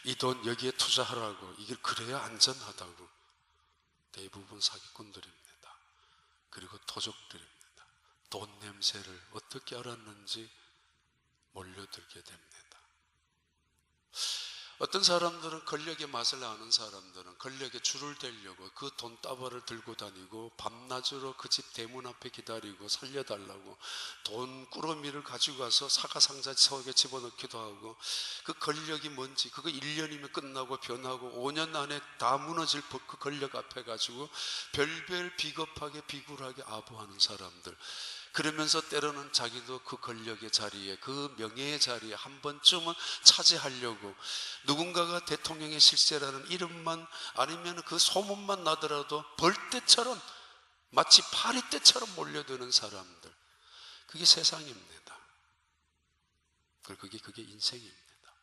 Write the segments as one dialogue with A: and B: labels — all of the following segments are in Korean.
A: 이 돈 여기에 투자하라고, 이게 그래야 안전하다고. 대부분 사기꾼들입니다. 그리고 토족들입니다. 돈 냄새를 어떻게 알았는지 몰려들게 됩니다. 어떤 사람들은 권력의 맛을 아는 사람들은 권력에 줄을 대려고 그 돈다발을 들고 다니고 밤낮으로 그 집 대문 앞에 기다리고 살려달라고 돈 꾸러미를 가지고 가서 사과상자 속에 집어넣기도 하고, 그 권력이 뭔지 그거 1년이면 끝나고 변하고 5년 안에 다 무너질 그 권력 앞에 가지고 별별 비겁하게 비굴하게 아부하는 사람들, 그러면서 때로는 자기도 그 권력의 자리에, 그 명예의 자리에 한 번쯤은 차지하려고 누군가가 대통령의 실세라는 이름만, 아니면 그 소문만 나더라도 벌떼처럼, 마치 파리떼처럼 몰려드는 사람들, 그게 세상입니다. 그게 인생입니다.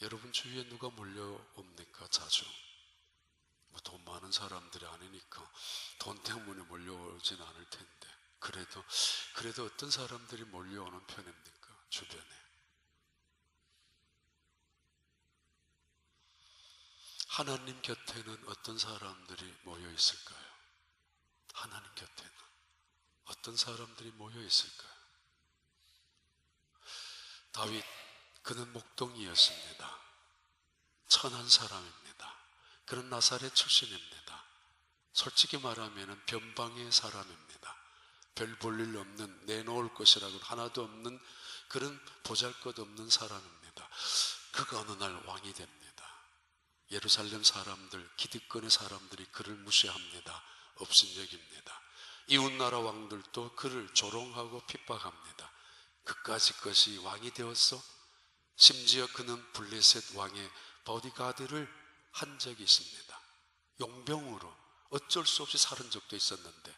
A: 여러분 주위에 누가 몰려옵니까? 자주 돈 많은 사람들이 아니니까 돈 때문에 몰려오진 않을 텐데, 그래도 어떤 사람들이 몰려오는 편입니까? 주변에. 하나님 곁에는 어떤 사람들이 모여 있을까요? 하나님 곁에는 어떤 사람들이 모여 있을까요? 다윗, 그는 목동이었습니다. 천한 사람입니다. 그는 나사렛 출신입니다. 솔직히 말하면 변방의 사람입니다. 별 볼 일 없는, 내놓을 것이라고는 하나도 없는 그런 보잘것없는 사람입니다. 그가 어느 날 왕이 됩니다. 예루살렘 사람들, 기득권의 사람들이 그를 무시합니다. 업신여깁니다. 이웃나라 왕들도 그를 조롱하고 핍박합니다. 그까짓 것이 왕이 되었어? 심지어 그는 블레셋 왕의 보디가드를 한 적이 있습니다. 용병으로 어쩔 수 없이 살은 적도 있었는데,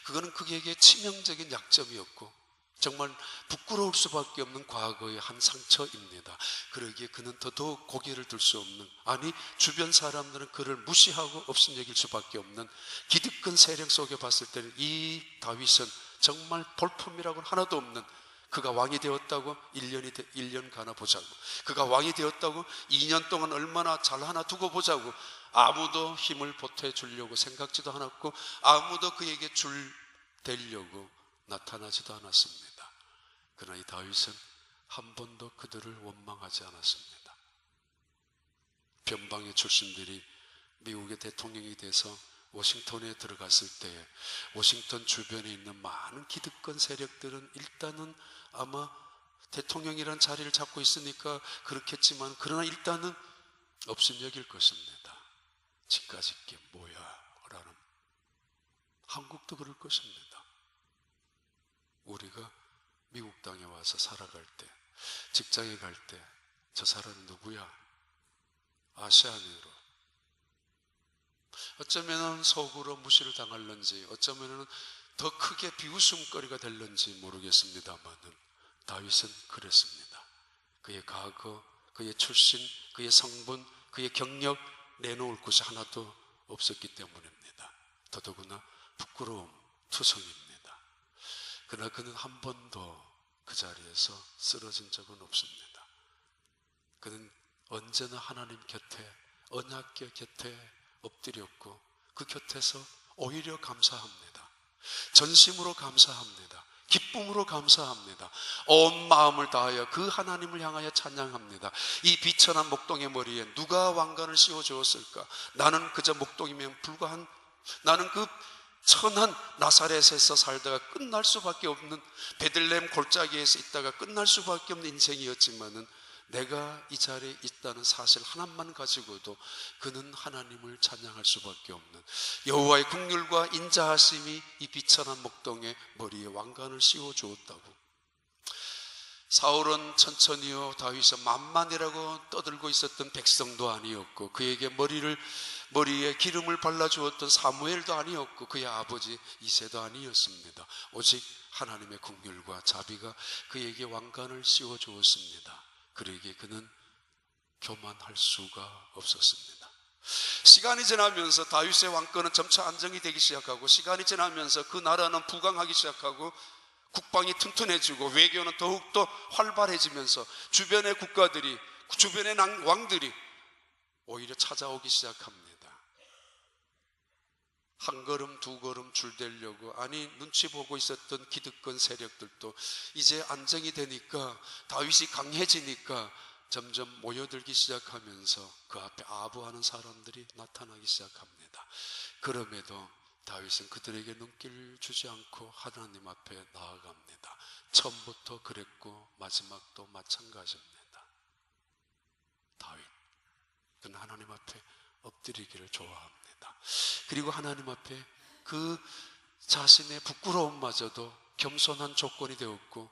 A: 그거는 그에게 치명적인 약점이었고 정말 부끄러울 수밖에 없는 과거의 한 상처입니다. 그러기에 그는 더더욱 고개를 들 수 없는, 아니 주변 사람들은 그를 무시하고 업신여길 수밖에 없는 기득권 세력 속에 봤을 때는 이 다윗은 정말 볼품이라고는 하나도 없는, 그가 왕이 되었다고 1년 가나 보자고, 그가 왕이 되었다고 2년 동안 얼마나 잘하나 두고 보자고, 아무도 힘을 보태주려고 생각지도 않았고 아무도 그에게 줄 대려고 나타나지도 않았습니다. 그러나 이 다윗은 한 번도 그들을 원망하지 않았습니다. 변방의 출신들이 미국의 대통령이 돼서 워싱턴에 들어갔을 때 워싱턴 주변에 있는 많은 기득권 세력들은 일단은 아마 대통령이라는 자리를 잡고 있으니까 그렇겠지만, 그러나 일단은 업신여길 것입니다. 지까짓 게 뭐야 라는. 한국도 그럴 것입니다. 우리가 미국 땅에 와서 살아갈 때, 직장에 갈 때 저 사람이 누구야? 아시아인으로, 어쩌면 속으로 무시를 당할는지, 어쩌면 더 크게 비웃음거리가 될는지 모르겠습니다만은 다윗은 그랬습니다. 그의 과거, 그의 출신, 그의 성분, 그의 경력 내놓을 곳이 하나도 없었기 때문입니다. 더더구나 부끄러움 투성입니다. 그러나 그는 한 번도 그 자리에서 쓰러진 적은 없습니다. 그는 언제나 하나님 곁에, 언약궤 곁에 엎드렸고 그 곁에서 오히려 감사합니다. 전심으로 감사합니다. 기쁨으로 감사합니다. 온 마음을 다하여 그 하나님을 향하여 찬양합니다. 이 비천한 목동의 머리에 누가 왕관을 씌워 주었을까? 나는 그저 목동이면 불과한, 나는 그 천한 나사렛에서 살다가 끝날 수밖에 없는, 베들레헴 골짜기에서 있다가 끝날 수밖에 없는 인생이었지만은 내가 이 자리에 있다는 사실 하나만 가지고도 그는 하나님을 찬양할 수밖에 없는, 여호와의 긍휼과 인자하심이 이 비천한 목동의 머리에 왕관을 씌워 주었다고. 사울은 천천히요, 다윗은 만만이라고 떠들고 있었던 백성도 아니었고, 그에게 머리에 기름을 발라주었던 사무엘도 아니었고, 그의 아버지 이새도 아니었습니다. 오직 하나님의 긍휼과 자비가 그에게 왕관을 씌워 주었습니다. 그러기에 그는 교만할 수가 없었습니다. 시간이 지나면서 다윗의 왕권은 점차 안정이 되기 시작하고, 시간이 지나면서 그 나라는 부강하기 시작하고, 국방이 튼튼해지고 외교는 더욱더 활발해지면서 주변의 국가들이 주변의 왕들이 오히려 찾아오기 시작합니다. 한 걸음 두 걸음 줄대려고, 아니 눈치 보고 있었던 기득권 세력들도 이제 안정이 되니까, 다윗이 강해지니까 점점 모여들기 시작하면서 그 앞에 아부하는 사람들이 나타나기 시작합니다. 그럼에도 다윗은 그들에게 눈길을 주지 않고 하나님 앞에 나아갑니다. 처음부터 그랬고 마지막도 마찬가지입니다. 다윗, 그는 하나님 앞에 엎드리기를 좋아합니다. 그리고 하나님 앞에 그 자신의 부끄러움마저도 겸손한 조건이 되었고,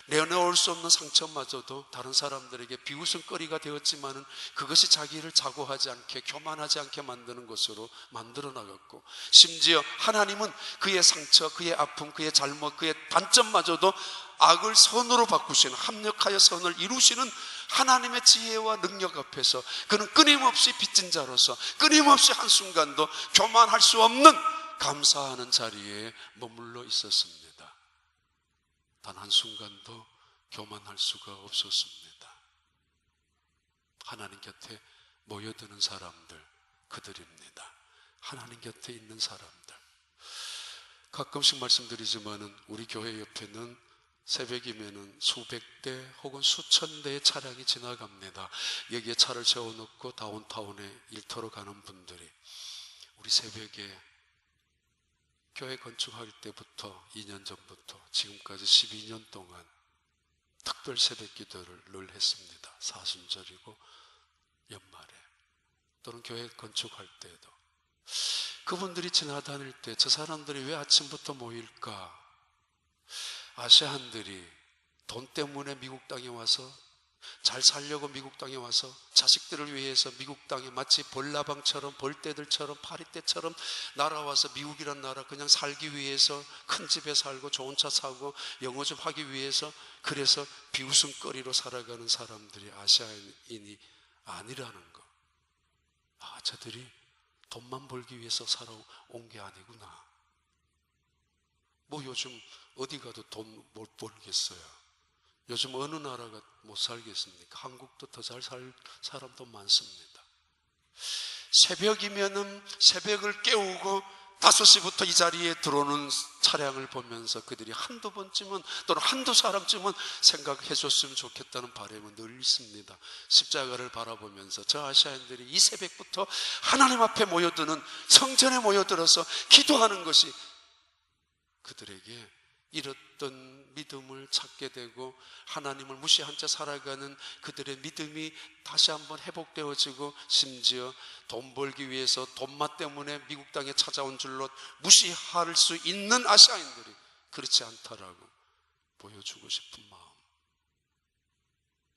A: 내어놓을 수 없는 상처마저도 다른 사람들에게 비웃음거리가 되었지만은 그것이 자기를 자고하지 않게, 교만하지 않게 만드는 것으로 만들어 나갔고, 심지어 하나님은 그의 상처, 그의 아픔, 그의 잘못, 그의 단점마저도 악을 선으로 바꾸시는, 합력하여 선을 이루시는 하나님의 지혜와 능력 앞에서 그는 끊임없이 빚진 자로서 끊임없이 한순간도 교만할 수 없는 감사하는 자리에 머물러 있었습니다. 단 한순간도 교만할 수가 없었습니다. 하나님 곁에 모여드는 사람들, 그들입니다. 하나님 곁에 있는 사람들. 가끔씩 말씀드리지만은 우리 교회 옆에는 새벽이면은 수백 대 혹은 수천 대의 차량이 지나갑니다. 여기에 차를 세워놓고 다운타운에 일터로 가는 분들이, 우리 새벽에 교회 건축할 때부터 2년 전부터 지금까지 12년 동안 특별 새벽 기도를 늘 했습니다. 사순절이고 연말에, 또는 교회 건축할 때에도. 그분들이 지나다닐 때 저 사람들이 왜 아침부터 모일까? 아시아인들이 돈 때문에 미국 땅에 와서, 잘 살려고 미국 땅에 와서 자식들을 위해서 미국 땅에 마치 벌나방처럼, 벌떼들처럼, 파리떼처럼 날아와서 미국이란 나라 그냥 살기 위해서 큰 집에 살고 좋은 차 사고 영어 좀 하기 위해서, 그래서 비웃음거리로 살아가는 사람들이 아시아인이 아니라는 거. 아, 저들이 돈만 벌기 위해서 살아온 게 아니구나. 뭐 요즘 어디 가도 돈 못 벌겠어요. 요즘 어느 나라가 못 살겠습니까? 한국도 더 잘 살 사람도 많습니다. 새벽이면은 새벽을 깨우고 5시부터 이 자리에 들어오는 차량을 보면서 그들이 한두 번쯤은, 또는 한두 사람쯤은 생각해 줬으면 좋겠다는 바람은 늘 있습니다. 십자가를 바라보면서 저 아시아인들이 이 새벽부터 하나님 앞에 모여드는, 성전에 모여들어서 기도하는 것이 그들에게 잃었던 믿음을 찾게 되고, 하나님을 무시한 채 살아가는 그들의 믿음이 다시 한번 회복되어지고, 심지어 돈 벌기 위해서 돈맛 때문에 미국 땅에 찾아온 줄로 무시할 수 있는 아시아인들이 그렇지 않다라고 보여주고 싶은 마음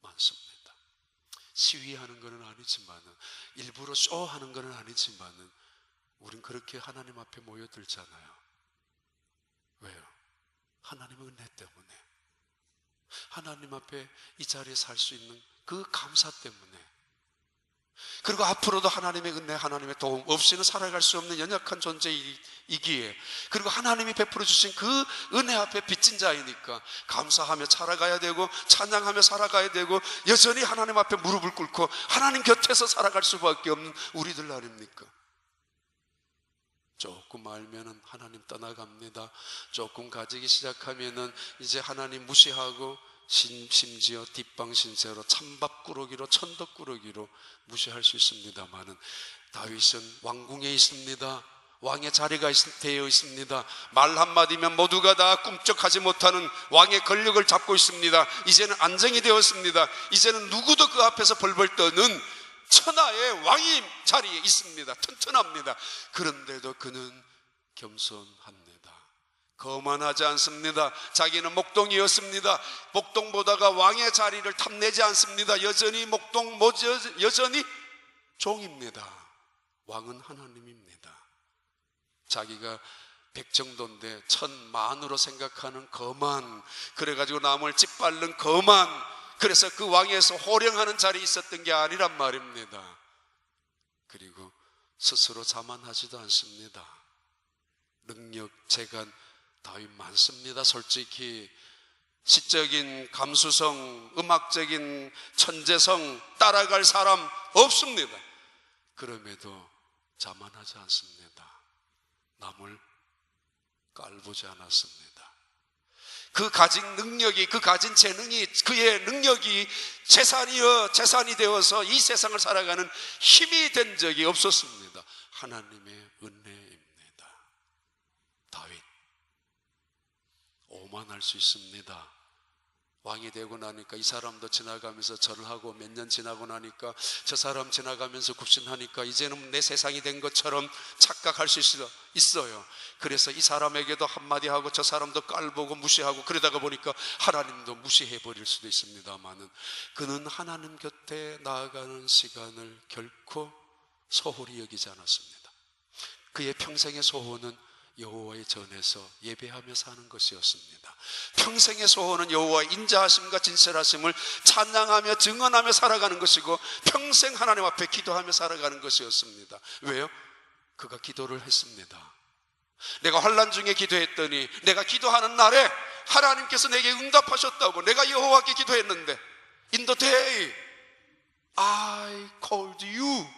A: 많습니다. 시위하는 것은 아니지만은, 일부러 쇼하는 것은 아니지만은, 우린 그렇게 하나님 앞에 모여들잖아요. 왜요? 하나님의 은혜 때문에, 하나님 앞에 이 자리에 살 수 있는 그 감사 때문에, 그리고 앞으로도 하나님의 은혜, 하나님의 도움 없이는 살아갈 수 없는 연약한 존재이기에, 그리고 하나님이 베풀어 주신 그 은혜 앞에 빚진 자이니까 감사하며 살아가야 되고, 찬양하며 살아가야 되고, 여전히 하나님 앞에 무릎을 꿇고 하나님 곁에서 살아갈 수밖에 없는 우리들 아닙니까? 조금 알면은 하나님 떠나갑니다. 조금 가지기 시작하면은 이제 하나님 무시하고, 심지어 뒷방신세로 찬밥꾸러기로, 천덕꾸러기로 무시할 수 있습니다만은, 다윗은 왕궁에 있습니다. 왕의 자리가 되어 있습니다. 말 한마디면 모두가 다 꿈쩍하지 못하는 왕의 권력을 잡고 있습니다. 이제는 안정이 되었습니다. 이제는 누구도 그 앞에서 벌벌 떠는 천하의 왕이 자리에 있습니다. 튼튼합니다. 그런데도 그는 겸손합니다. 거만하지 않습니다. 자기는 목동이었습니다. 목동보다가 왕의 자리를 탐내지 않습니다. 여전히 목동, 여전히 종입니다. 왕은 하나님입니다. 자기가 백정도인데 천만으로 생각하는 거만, 그래가지고 남을 짓밟는 거만, 그래서 그 왕에서 호령하는 자리에 있었던 게 아니란 말입니다. 그리고 스스로 자만하지도 않습니다. 능력, 재간, 다윗 많습니다. 솔직히 시적인 감수성, 음악적인 천재성 따라갈 사람 없습니다. 그럼에도 자만하지 않습니다. 남을 깔보지 않았습니다. 그 가진 능력이, 그 가진 재능이, 그의 능력이 재산이 되어서 이 세상을 살아가는 힘이 된 적이 없었습니다. 하나님의 은혜입니다. 다윗 오만할 수 있습니다. 왕이 되고 나니까 이 사람도 지나가면서 절을 하고 몇 년 지나고 나니까 저 사람 지나가면서 굽신하니까 이제는 내 세상이 된 것처럼 착각할 수 있어요. 그래서 이 사람에게도 한마디 하고 저 사람도 깔보고 무시하고 그러다가 보니까 하나님도 무시해버릴 수도 있습니다만은 그는 하나님 곁에 나아가는 시간을 결코 소홀히 여기지 않았습니다. 그의 평생의 소원은 여호와의 전에서 예배하며 사는 것이었습니다. 평생의 소원은 여호와의 인자하심과 진실하심을 찬양하며 증언하며 살아가는 것이고 평생 하나님 앞에 기도하며 살아가는 것이었습니다. 왜요? 그가 기도를 했습니다. 내가 환난 중에 기도했더니 내가 기도하는 날에 하나님께서 내게 응답하셨다고. 내가 여호와께 기도했는데 In the day I called you,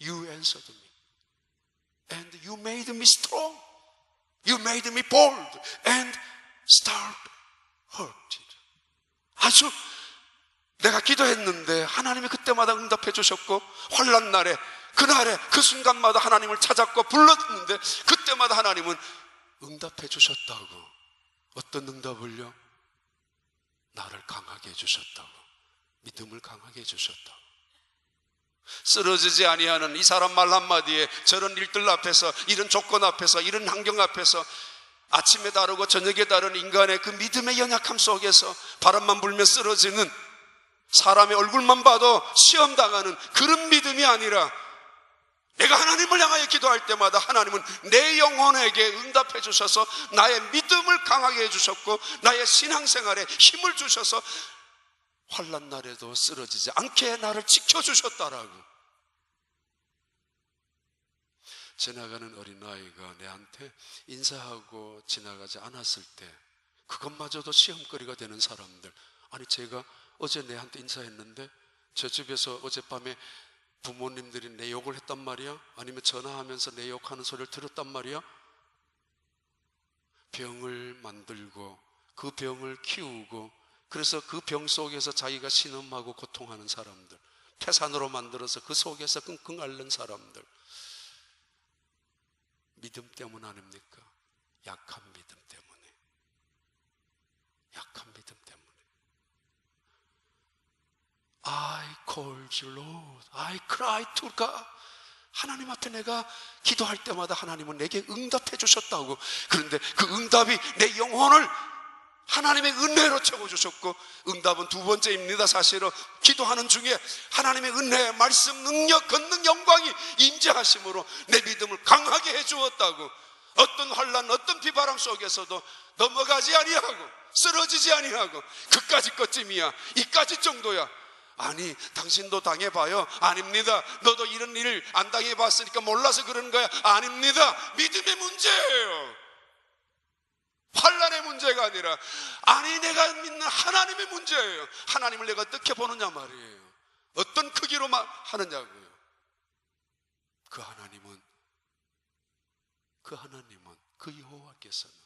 A: you answered me. And you made me strong. You made me bold and stout-hearted. 아주 내가 기도했는데 하나님이 그때마다 응답해 주셨고 환난 날에 그날에 그 순간마다 하나님을 찾았고 불렀는데 그때마다 하나님은 응답해 주셨다고. 어떤 응답을요? 나를 강하게 해주셨다고. 믿음을 강하게 해주셨다고. 쓰러지지 아니하는 이 사람 말 한마디에 저런 일들 앞에서, 이런 조건 앞에서, 이런 환경 앞에서 아침에 다르고 저녁에 다른 인간의 그 믿음의 연약함 속에서 바람만 불면 쓰러지는, 사람의 얼굴만 봐도 시험당하는 그런 믿음이 아니라 내가 하나님을 향하여 기도할 때마다 하나님은 내 영혼에게 응답해 주셔서 나의 믿음을 강하게 해주셨고 나의 신앙생활에 힘을 주셔서 환난 날에도 쓰러지지 않게 나를 지켜주셨다라고. 지나가는 어린아이가 내한테 인사하고 지나가지 않았을 때 그것마저도 시험거리가 되는 사람들. 아니 제가 어제 내한테 인사했는데 저 집에서 어젯밤에 부모님들이 내 욕을 했단 말이야? 아니면 전화하면서 내 욕하는 소리를 들었단 말이야? 병을 만들고 그 병을 키우고 그래서 그 병 속에서 자기가 신음하고 고통하는 사람들, 태산으로 만들어서 그 속에서 끙끙 앓는 사람들, 믿음 때문 아닙니까? 약한 믿음 때문에. 약한 믿음 때문에. I called you Lord, I cried to God. 하나님 앞에 내가 기도할 때마다 하나님은 내게 응답해 주셨다고. 그런데 그 응답이 내 영혼을 하나님의 은혜로 채워주셨고, 응답은 두 번째입니다. 사실은 기도하는 중에 하나님의 은혜, 말씀, 능력, 권능, 영광이 임재하심으로 내 믿음을 강하게 해주었다고. 어떤 환난, 어떤 비바람 속에서도 넘어가지 아니하고 쓰러지지 아니하고 그까지 것쯤이야, 이까지 정도야. 아니 당신도 당해봐요. 아닙니다. 너도 이런 일을 안 당해봤으니까 몰라서 그러는 거야. 아닙니다. 믿음의 문제예요. 환난의 문제가 아니라, 아니 내가 믿는 하나님의 문제예요. 하나님을 내가 어떻게 보느냐 말이에요. 어떤 크기로 하느냐고요. 그 하나님은 그 여호와께서는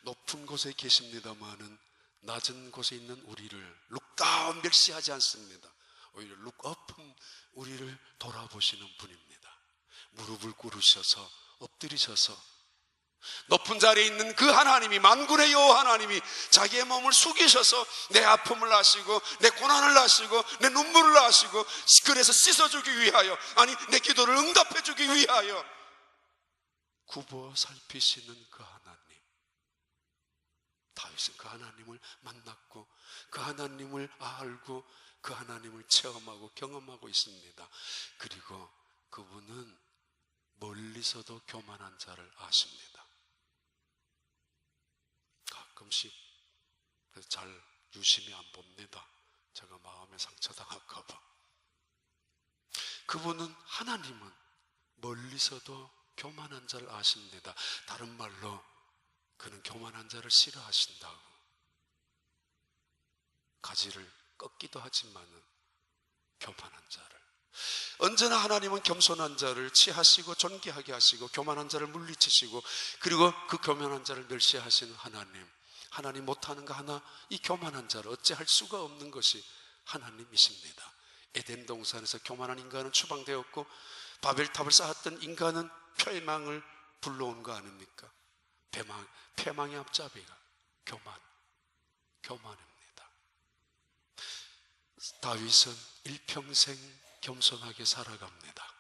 A: 높은 곳에 계십니다마는 낮은 곳에 있는 우리를 룩다운 멸시하지 않습니다. 오히려 룩업은 우리를 돌아보시는 분입니다. 무릎을 꿇으셔서 엎드리셔서 높은 자리에 있는 그 하나님이, 만군의 여호와 하나님이 자기의 몸을 숙이셔서 내 아픔을 아시고 내 고난을 아시고 내 눈물을 아시고 그래서 씻어주기 위하여, 아니 내 기도를 응답해주기 위하여 굽어 살피시는 그 하나님. 다윗은 그 하나님을 만났고 그 하나님을 알고 그 하나님을 체험하고 경험하고 있습니다. 그리고 그분은 멀리서도 교만한 자를 아십니다. 가끔씩 잘 유심히 안 봅니다. 제가 마음에 상처당할까 봐. 그분은, 하나님은 멀리서도 교만한 자를 아십니다. 다른 말로 그는 교만한 자를 싫어하신다고. 가지를 꺾기도 하지만은 교만한 자를, 언제나 하나님은 겸손한 자를 취하시고 존귀하게 하시고 교만한 자를 물리치시고, 그리고 그 교만한 자를 멸시하시는 하나님 못하는 거 하나, 이 교만한 자를 어찌할 수가 없는 것이 하나님이십니다. 에덴 동산에서 교만한 인간은 추방되었고, 바벨탑을 쌓았던 인간은 폐망을 불러온 거 아닙니까? 폐망의 앞잡이가 교만입니다. 다윗은 일평생 겸손하게 살아갑니다.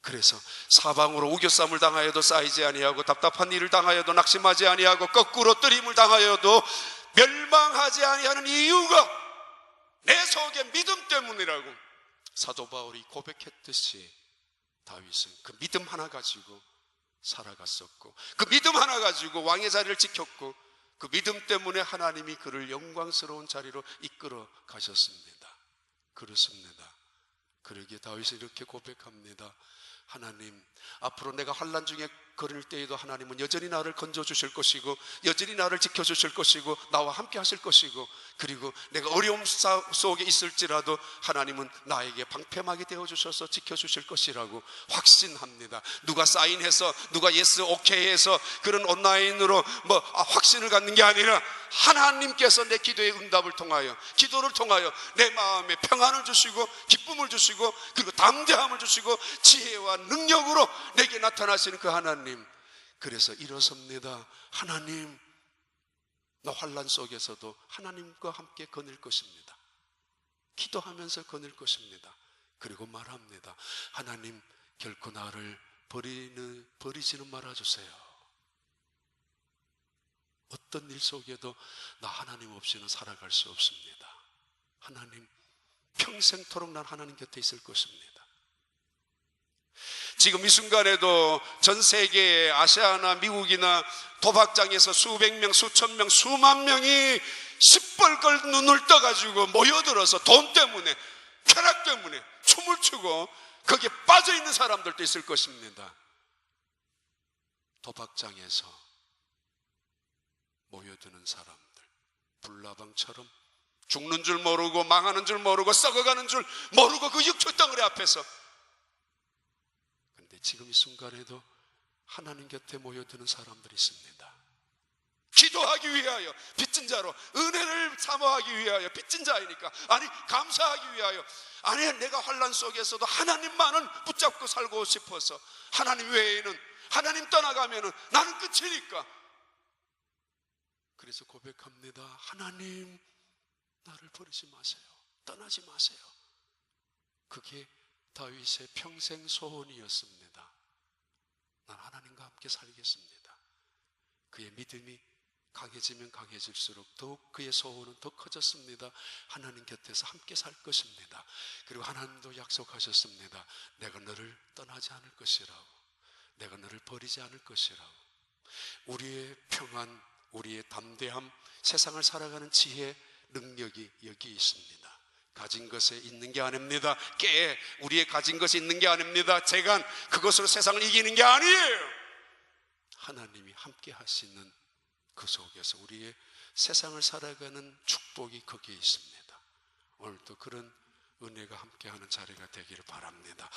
A: 그래서 사방으로 우겨쌈을 당하여도 쌓이지 아니하고, 답답한 일을 당하여도 낙심하지 아니하고, 거꾸로 뜨림을 당하여도 멸망하지 아니하는 이유가 내 속의 믿음 때문이라고 사도 바울이 고백했듯이, 다윗은 그 믿음 하나 가지고 살아갔었고, 그 믿음 하나 가지고 왕의 자리를 지켰고, 그 믿음 때문에 하나님이 그를 영광스러운 자리로 이끌어 가셨습니다. 그렇습니다. 그러기에 다윗이 이렇게 고백합니다. 하나님, 앞으로 내가 환난 중에 걸을 때에도 하나님은 여전히 나를 건져주실 것이고, 여전히 나를 지켜주실 것이고, 나와 함께 하실 것이고, 그리고 내가 어려움 속에 있을지라도 하나님은 나에게 방패막이 되어주셔서 지켜주실 것이라고 확신합니다. 누가 사인해서, 누가 예스 오케이 해서 그런 온라인으로 확신을 갖는 게 아니라, 하나님께서 내 기도의 응답을 통하여, 기도를 통하여 내 마음에 평안을 주시고 기쁨을 주시고, 그리고 담대함을 주시고 지혜와 능력으로 내게 나타나시는 그 하나님, 그래서 일어섭니다. 하나님, 나 환난 속에서도 하나님과 함께 거닐 것입니다. 기도하면서 거닐 것입니다. 그리고 말합니다. 하나님, 결코 나를 버리지는 말아주세요. 어떤 일 속에도 나 하나님 없이는 살아갈 수 없습니다. 하나님, 평생토록 난 하나님 곁에 있을 것입니다. 지금 이 순간에도 전 세계에 아시아나 미국이나 도박장에서 수백 명, 수천 명, 수만 명이 시뻘걸 눈을 떠가지고 모여들어서 돈 때문에, 쾌락 때문에 춤을 추고 거기에 빠져있는 사람들도 있을 것입니다. 도박장에서 모여드는 사람들, 불나방처럼 죽는 줄 모르고, 망하는 줄 모르고, 썩어가는 줄 모르고 그 육체 덩어리 앞에서, 근데 지금 이 순간에도 하나님 곁에 모여드는 사람들이 있습니다. 기도하기 위하여, 빚진 자로 은혜를 사모하기 위하여, 빚진 자이니까, 아니 감사하기 위하여, 아니 내가 환난 속에서도 하나님만은 붙잡고 살고 싶어서, 하나님 외에는, 하나님 떠나가면은 나는 끝이니까, 그래서 고백합니다. 하나님, 나를 버리지 마세요. 떠나지 마세요. 그게 다윗의 평생 소원이었습니다. 난 하나님과 함께 살겠습니다. 그의 믿음이 강해지면 강해질수록 더욱 그의 소원은 더 커졌습니다. 하나님 곁에서 함께 살 것입니다. 그리고 하나님도 약속하셨습니다. 내가 너를 떠나지 않을 것이라고, 내가 너를 버리지 않을 것이라고. 우리의 평안, 우리의 담대함, 세상을 살아가는 지혜, 능력이 여기 있습니다. 가진 것에 있는 게 아닙니다. 깨, 우리의 가진 것이 있는 게 아닙니다. 재간, 그것으로 세상을 이기는 게 아니에요. 하나님이 함께 하시는 그 속에서 우리의 세상을 살아가는 축복이 거기에 있습니다. 오늘도 그런 은혜가 함께하는 자리가 되기를 바랍니다.